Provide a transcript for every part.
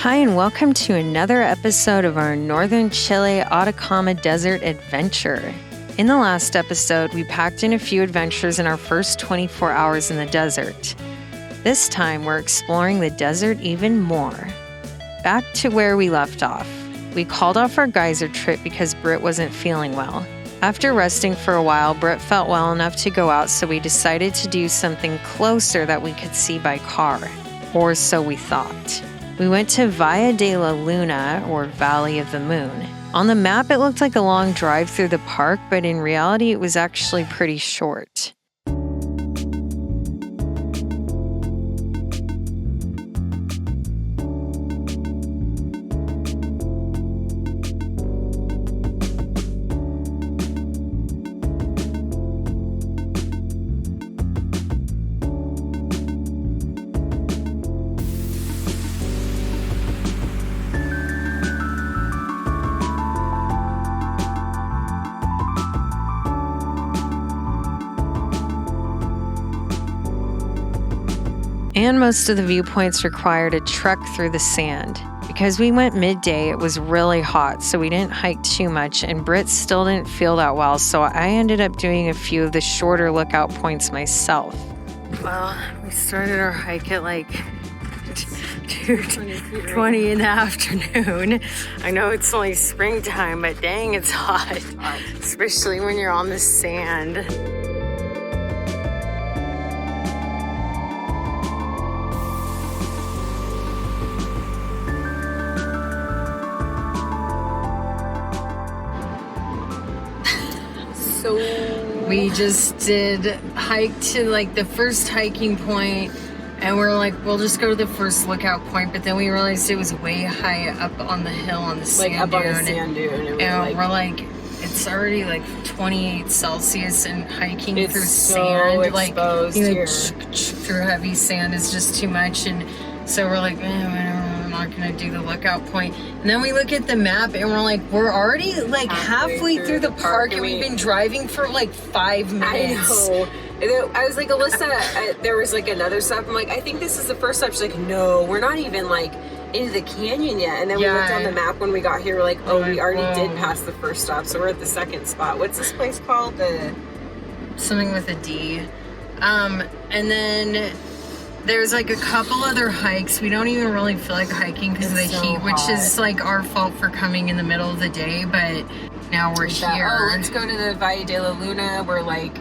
Hi, and welcome to another episode of our Northern Chile Atacama Desert adventure. In the last episode, we packed in a few adventures in our first 24 hours in the desert. This time, we're exploring the desert even more. Back to where we left off. We called off our geyser trip because Britt wasn't feeling well. After resting for a while, Britt felt well enough to go out, so we decided to do something closer that we could see by car. Or so we thought. We went to Valle de la Luna, or Valley of the Moon. On the map, it looked like a long drive through the park, but in reality, it was actually pretty short. And most of the viewpoints required a trek through the sand. Because we went midday, it was really hot, so we didn't hike too much, and Britt still didn't feel that well, so I ended up doing a few of the shorter lookout points myself. Well, we started our hike at like 2:20 in the afternoon. I know it's only springtime, but dang, it's hot, especially when you're on the sand. We just did hike to like the first hiking point, and we're like, we'll just go to the first lookout point, but then we realized it was way high up on the hill on the sand dune. Like up on the sand dune. And we're like, it's already like 28 Celsius and hiking it's through so sand. Exposed like, here. Through heavy sand is just too much. And so we're like, we're not gonna do the lookout point. And then we look at the map and we're like, we're already like halfway through the park, and we've been driving for like 5 minutes. I know. I was like, Alyssa, there was like another stop. I'm like, I think this is the first stop. She's like, no, we're not even like into the canyon yet. And then we looked on the map when we got here. We're like, oh, we already did pass the first stop, so we're at the second spot. What's this place called? Something with a D. And then there's like a couple other hikes. We don't even really feel like hiking because of the heat, which is like our fault for coming in the middle of the day, but now we're here. Oh, let's go to the Valle de la Luna. We're like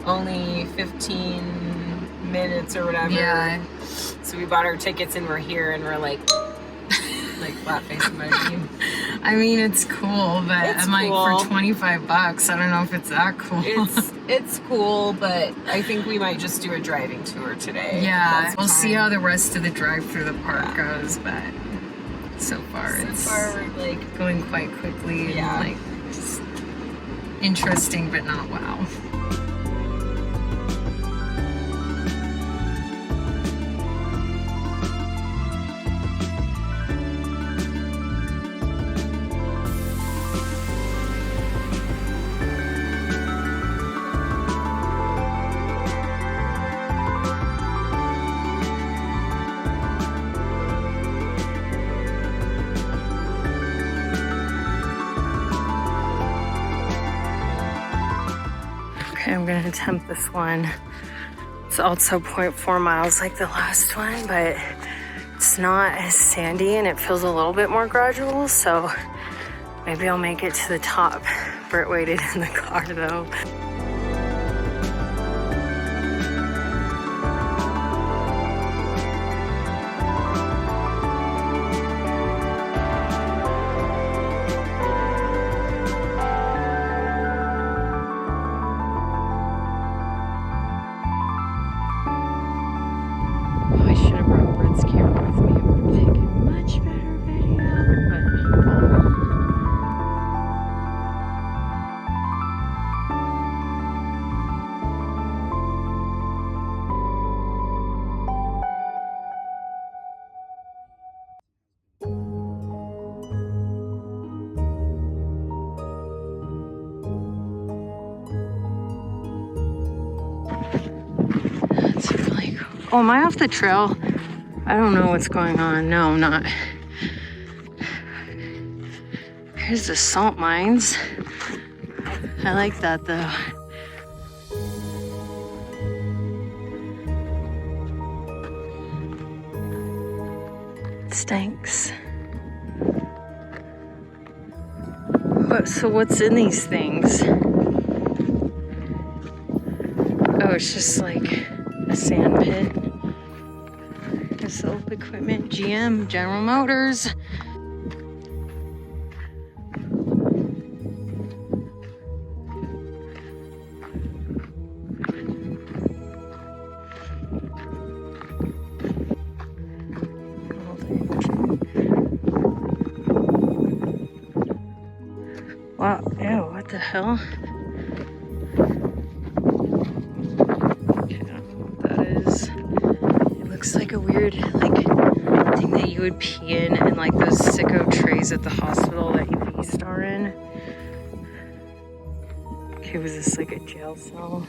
only 15 minutes or whatever. Yeah. So we bought our tickets and we're here, and we're like flat face emoji. I mean, it's cool, but It's I'm like, cool. for $25, I don't know if it's that cool. It's cool, but I think we might just do a driving tour today. Yeah, we'll see how the rest of the drive through the park goes, but so far we're like going quite quickly and like just interesting, but not wow. I'm gonna attempt this one. It's also 0.4 miles like the last one, but it's not as sandy and it feels a little bit more gradual, so maybe I'll make it to the top. Britt waited in the car though. Oh, am I off the trail? I don't know what's going on. No, I'm not. Here's the salt mines. I like that though. Stinks. So what's in these things? Oh, it's just like a sand pit. This old equipment, GM, General Motors. Wow, ew, what the hell? Okay, I don't know what that is. It looks like a weird, like, thing that you would pee in like those sicko trays at the hospital that EVs are in. Okay, was this like a jail cell?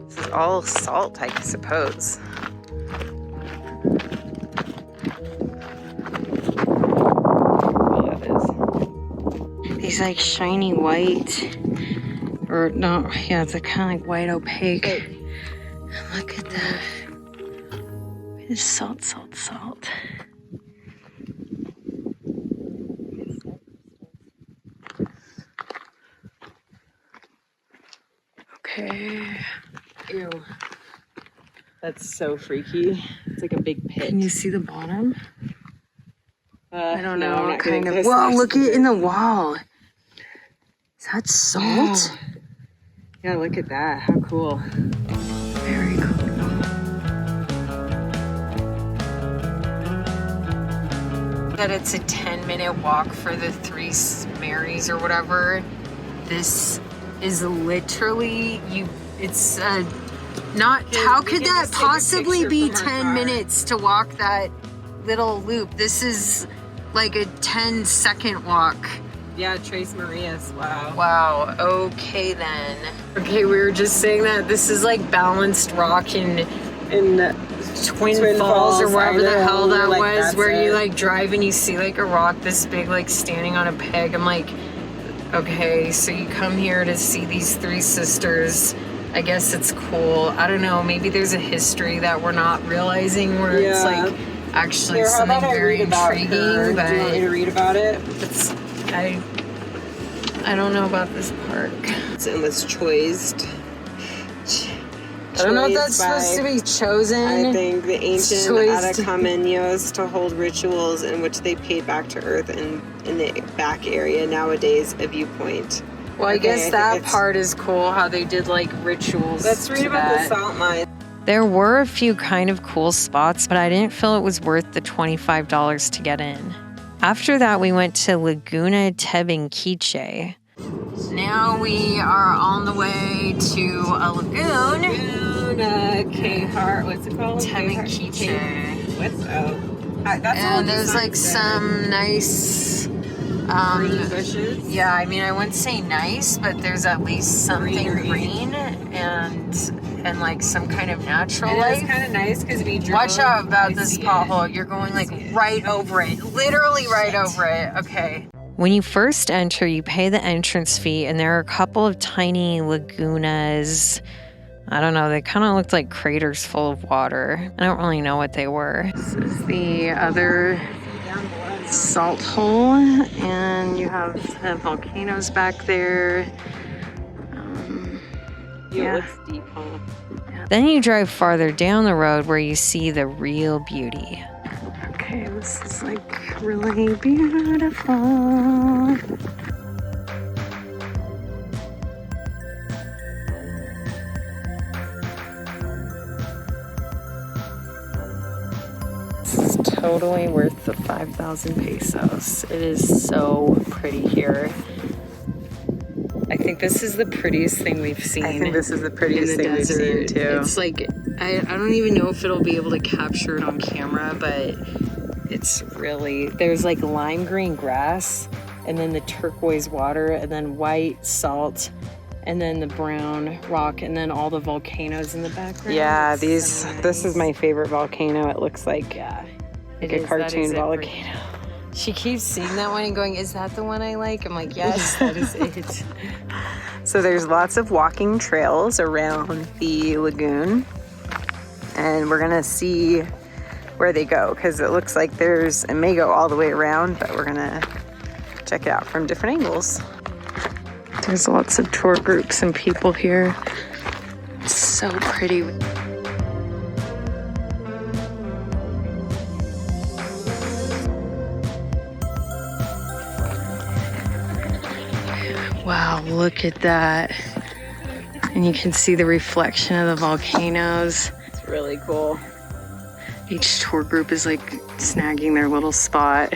This is all salt, I suppose. These like shiny white, or no, yeah, it's like kind of like white opaque. Look at that. It's salt, salt, salt. Okay. Ew. That's so freaky. It's like a big pit. Can you see the bottom? I don't know. No, Kind of. Whoa, look at it in the wall. Is that salt? Yeah, look at that. How cool. Very cool. That it's a 10-minute walk for the Three Marys or whatever. This is literally it's not. How could that possibly be 10 minutes to walk that little loop? This is like a 10-second walk. Yeah, Tres Marias. Wow. Wow. Okay then. Okay, we were just saying that this is like balanced rock in Twin Falls or wherever the hell that was, where you like drive and you see like a rock this big like standing on a peg. I'm like, okay, so you come here to see these three sisters. I guess it's cool. I don't know. Maybe there's a history that we're not realizing where it's like actually something very intriguing. But do you want me to read about it? I don't know about this park. It was choiced. I don't know if that's supposed to be chosen. I think the ancient Atacameños to hold rituals in which they paid back to Earth in the back area, nowadays a viewpoint. Well, I guess that part is cool, how they did like rituals. Let's read about the salt mine. There were a few kind of cool spots, but I didn't feel it was worth the $25 to get in. After that, we went to Laguna Tebenquiche. Now we are on the way to a lagoon. Laguna K-Heart, what's it called? Tebenquiche. And there's like some nice green bushes. Yeah, I mean, I wouldn't say nice, but there's at least something green and like some kind of natural life. It's kind of nice because we drove. Watch out about this pothole. You're going like right over it. Literally right over it. Okay. When you first enter, you pay the entrance fee, and there are a couple of tiny lagunas. I don't know, they kind of looked like craters full of water. I don't really know what they were. This is the other salt hole, and you have the volcanoes back there. Yeah, it looks deep, huh? Yeah. Then you drive farther down the road where you see the real beauty. Okay, this is like really beautiful. This is totally worth the 5,000 pesos. It is so pretty here. I think this is the prettiest thing we've seen. I think this is the prettiest thing we've seen too. It's like, I don't even know if it'll be able to capture it on camera, but it's really, there's like lime green grass, and then the turquoise water, and then white salt, and then the brown rock, and then all the volcanoes in the background. Yeah, this is my favorite volcano, it looks like. Yeah. Like a cartoon volcano. She keeps seeing that one and going, is that the one I like? I'm like, yes, that is it. So there's lots of walking trails around the lagoon. And we're gonna see where they go because it looks like it may go all the way around, but we're gonna check it out from different angles. There's lots of tour groups and people here. It's so pretty. Wow, look at that. And you can see the reflection of the volcanoes. It's really cool. Each tour group is like snagging their little spot.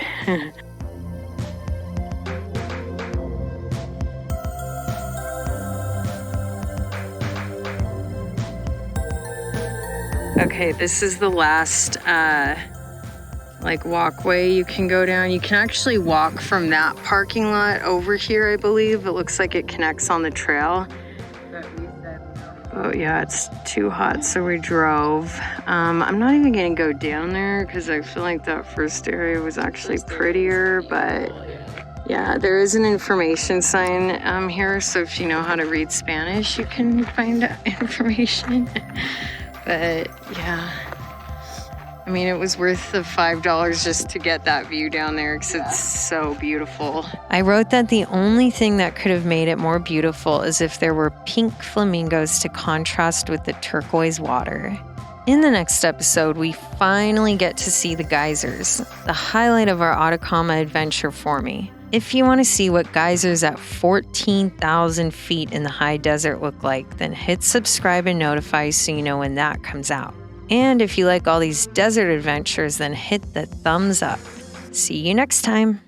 Okay, this is the last walkway you can go down. You can actually walk from that parking lot over here, I believe. It looks like it connects on the trail. Oh yeah, it's too hot, so we drove. I'm not even gonna go down there because I feel like that first area was actually prettier, but yeah, there is an information sign here, so if you know how to read Spanish, you can find information. But yeah, I mean, it was worth the $5 just to get that view down there because it's so beautiful. I wrote that the only thing that could have made it more beautiful is if there were pink flamingos to contrast with the turquoise water. In the next episode, we finally get to see the geysers, the highlight of our Atacama adventure for me. If you want to see what geysers at 14,000 feet in the high desert look like, then hit subscribe and notify so you know when that comes out. And if you like all these desert adventures, then hit the thumbs up. See you next time.